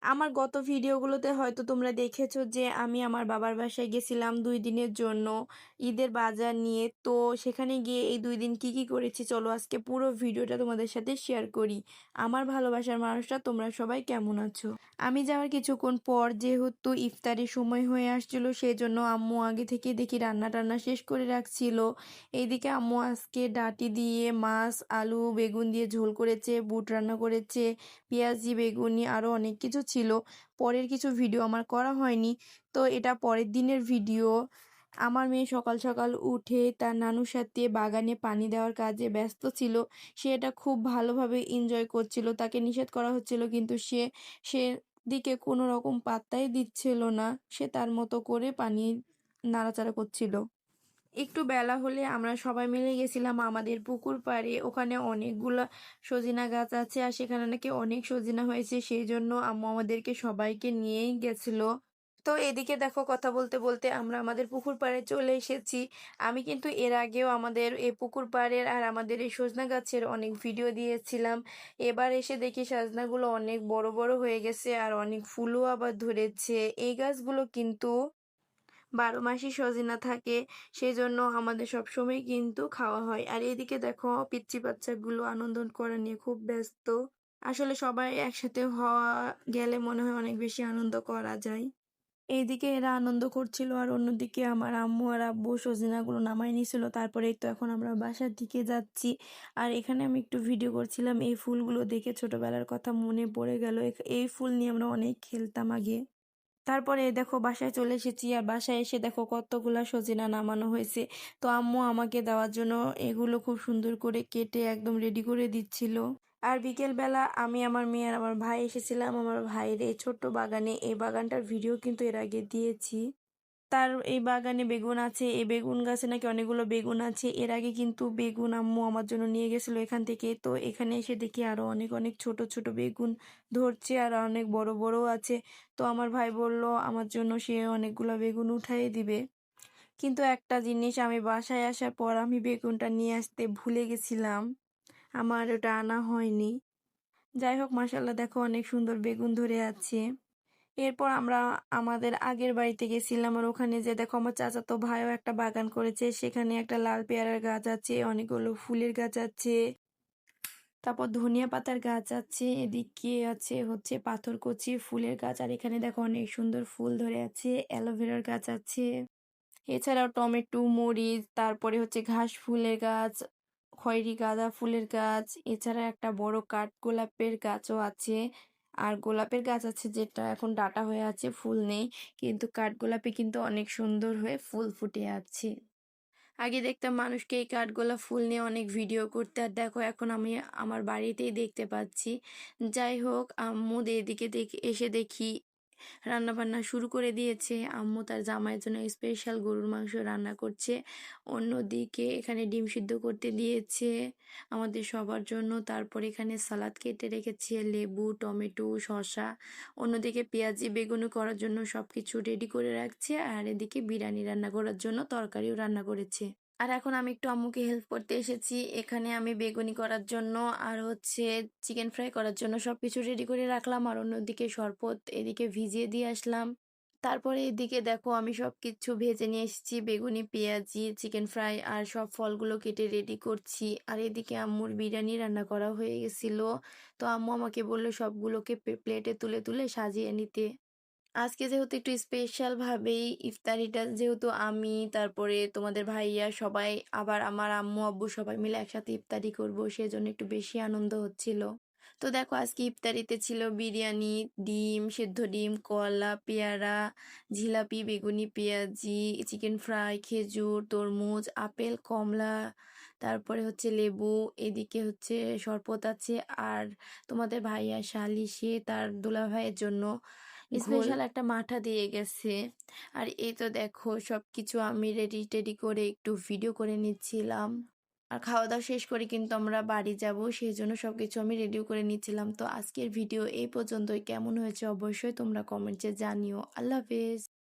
আমার গত ভিডিওগুলোতে হয়তো তোমরা দেখেছো যে আমি আমার বাবার বাসায় গেছিলাম ২ দিনের জন্য ঈদের বাজার নিয়ে। তো সেখানে গিয়ে এই ২ দিন কি করেছি চলো আজকে পুরো ভিডিওটা তোমাদের সাথে শেয়ার করি। আমার ভালোবাসার মানুষরা তোমরা সবাই কেমন আছো? আমি যাওয়ার কিছুক্ষণ পর যেহেতু ইফতারির সময় হয়ে আসছিল সেজন্য আম্মু আগে থেকে দেখি রান্না-টান্না শেষ করে রাখছিল। এইদিকে আম্মু আজকে ডাঁটি দিয়ে মাছ, আলু, বেগুন দিয়ে ঝোল করেছে, বুট রান্না করেছে, পেঁয়াজি, বেগুনি আরও অনেক কিছু ছিল। পরের কিছু ভিডিও আমার করা হয়নি। তো এটা পরের দিনের ভিডিও। আমার মেয়ে সকাল সকাল উঠে তার নানুর সাথে বাগানে পানি দেওয়ার কাজে ব্যস্ত ছিল। সে এটা খুব ভালোভাবে এনজয় করছিল। তাকে নিষেধ করা হচ্ছিল কিন্তু সেদিকে কোনো রকম পাত্তাই দিচ্ছিল না। সে তার মতো করে পানি নাড়াচাড়া করছিল। একটু বেলা হলে আমরা সবাই মিলে গেছিলাম আমাদের পুকুর পাড়ে। ওখানে অনেকগুলা সজিনা গাছ আছে আর সেখানে নাকি অনেক সজিনা হয়েছে, সেই জন্য আম্মু আমাদেরকে সবাইকে নিয়েই গেছিল। তো এদিকে দেখো কথা বলতে বলতে আমরা আমাদের পুকুর পাড়ে চলে এসেছি। আমি কিন্তু এর আগেও আমাদের এই পুকুর পাড়ের আর আমাদের এই সজনা গাছের অনেক ভিডিও দিয়েছিলাম। এবার এসে দেখি সজনাগুলো অনেক বড় বড় হয়ে গেছে আর অনেক ফুলও আবার ধরেছে। এই গাছগুলো কিন্তু ১২ মাসই সজিনা থাকে, সেজন্য আমাদের সবসময় কিন্তু খাওয়া হয়। আর এদিকে দেখো পিচ্চি বাচ্চাগুলো আনন্দ করা নিয়ে খুব ব্যস্ত। আসলে সবাই একসাথে হওয়া গেলে মনে হয় অনেক বেশি আনন্দ করা যায়। এইদিকে এরা আনন্দ করছিল আর অন্যদিকে আমার আম্মু আর আব্বু সজিনাগুলো নামায় নিছিল। তারপরে এই তো এখন আমরা বাসার দিকে যাচ্ছি। আর এখানে আমি একটু ভিডিও করছিলাম, এই ফুলগুলো দেখে ছোটবেলার কথা মনে পড়ে গেল। এই ফুল নিয়ে আমরা অনেক খেলতাম আগে। তারপরে দেখো বাসায় চলে এসেছি আর বাসায় এসে দেখো কতগুলা সজিনা নামানো হয়েছে। তো আম্মু আমাকে দেওয়ার জন্য এগুলো খুব সুন্দর করে কেটে একদম রেডি করে দিচ্ছিল। আর বিকেলবেলা আমি আমার মেয়ে আর আমার ভাই এসেছিলাম আমার ভাইয়ের এই ছোট্ট বাগানে। এই বাগানটার ভিডিও কিন্তু এর আগে দিয়েছি। তার এই বাগানে বেগুন আছে, এই বেগুন গাছে নাকি অনেকগুলো বেগুন আছে। এর আগে কিন্তু বেগুন আম্মু আমার জন্য নিয়ে গেছিল এখান থেকে। তো এখানে এসে দেখি আরো অনেক অনেক ছোট ছোট বেগুন ধরছে আর অনেক বড় বড়ও আছে। তো আমার ভাই বলল আমার জন্য সে অনেকগুলো বেগুন উঠাই দিবে। কিন্তু একটা জিনিস, আমি বাসায় আসার পর আমি বেগুনটা নিয়ে আসতে ভুলে গেছিলাম, আমার ওটা আনা হয়নি। যাই হোক মাশাআল্লাহ দেখো অনেক সুন্দর বেগুন ধরে আছে। এরপর আমরা আমাদের আগের বাড়িতে গেছিলাম আর ওখানে যে দেখো আমার চাচাতো ভাইও একটা বাগান করেছে। সেখানে একটা লাল পেয়ারার গাছ আছে, অনেকগুলো ফুলের গাছ আছে, তারপর ধনিয়া পাতার গাছ আছে, এদিকে আছে হচ্ছে পাথরকুচি ফুলের গাছ। আর এখানে দেখো অনেক সুন্দর ফুল ধরে আছে, অ্যালোভেরার গাছ আছে। এছাড়াও টমেটো, মরিচ, তারপরে হচ্ছে ঘাস ফুলের গাছ, খয়েরি গাঁদা ফুলের গাছ, এছাড়া একটা বড় কাঠগোলাপের গাছও আছে। আর গোলাপের গাছ আছে যেটা এখন ডাটা হয়ে আছে, ফুল নেই, কিন্তু কাঠগোলাপে কিন্তু অনেক সুন্দর হয়ে ফুল ফুটে আছে। আগে দেখতাম মানুষকে এই কাঠগোলাপ ফুল নিয়ে অনেক ভিডিও করতে, আর দেখো এখন আমি আমার বাড়িতেই দেখতে পাচ্ছি। যাই হোক আম্মু এদিকে এসে দেখি রান্নাবান্না শুরু করে দিয়েছে। আম্মু তার জামাইয়ের জন্য স্পেশাল গরুর মাংস রান্না করছে। অন্যদিকে এখানে ডিম সিদ্ধ করতে দিয়েছে আমাদের সবার জন্য। তারপর এখানে সালাদ কেটে রেখেছে, লেবু, টমেটো, শসা। অন্যদিকে পেঁয়াজি, বেগুনি করার জন্য সব কিছু রেডি করে রাখছে। আর এদিকে বিরিয়ানি রান্না করার জন্য তরকারিও রান্না করেছে। আর এখন আমি একটু আম্মুকে হেল্প করতে এসেছি। এখানে আমি বেগুনি করার জন্য আর হচ্ছে চিকেন ফ্রাই করার জন্য সবকিছু রেডি করে রাখলাম। আর অন্যদিকে শরবত এদিকে ভিজিয়ে দিয়ে আসলাম। তারপরে এদিকে দেখো আমি সবকিছু ভেজে নিয়ে এসেছি, বেগুনি, পেঁয়াজি, চিকেন ফ্রাই আর সব ফলগুলো কেটে রেডি করছি। আর এদিকে আম্মুর বিরিয়ানি রান্না করা হয়ে গেছিল। তো আম্মু আমাকে বললো সবগুলোকে প্লেটে তুলে তুলে সাজিয়ে নিতে। আজকে যেহেতু একটু স্পেশাল ভাবেই ইফতারিটা, যেহেতু আমি তারপরে তোমাদের ভাইয়া সবাই আবার আমার আম্মু আব্বু সবাই মিলে একসাথে ইফতারি করব, সেজন্য একটু বেশি আনন্দ হচ্ছিল। তো দেখো আজকে ইফতারিতে ছিল বিরিয়ানি, ডিম সেদ্ধ, ডিম, কলা, পেয়ারা, জিলাপি, বেগুনি, পেঁয়াজি, চিকেন ফ্রাই, খেজুর, তরমুজ, আপেল, কমলা, তারপরে হচ্ছে লেবু, এদিকে হচ্ছে শরবত আছে। আর তোমাদের ভাইয়া শালি সে তার দুলা ভাইয়ের জন্য স্পেশাল একটা মাঠা দিয়ে গেছে। আর এই তো দেখো সবকিছু আমি রেডি টেডি করে একটু ভিডিও করে নিচ্ছিলাম। আর খাওয়া দাওয়া শেষ করে কিন্তু আমরা বাড়ি যাব, সেই জন্য সবকিছু আমি রেডিও করে নিচ্ছিলাম। তো আজকের ভিডিও এই পর্যন্তই। কেমন হয়েছে অবশ্যই তোমরা কমেন্টে জানিও। আল্লাহ হাফেজ।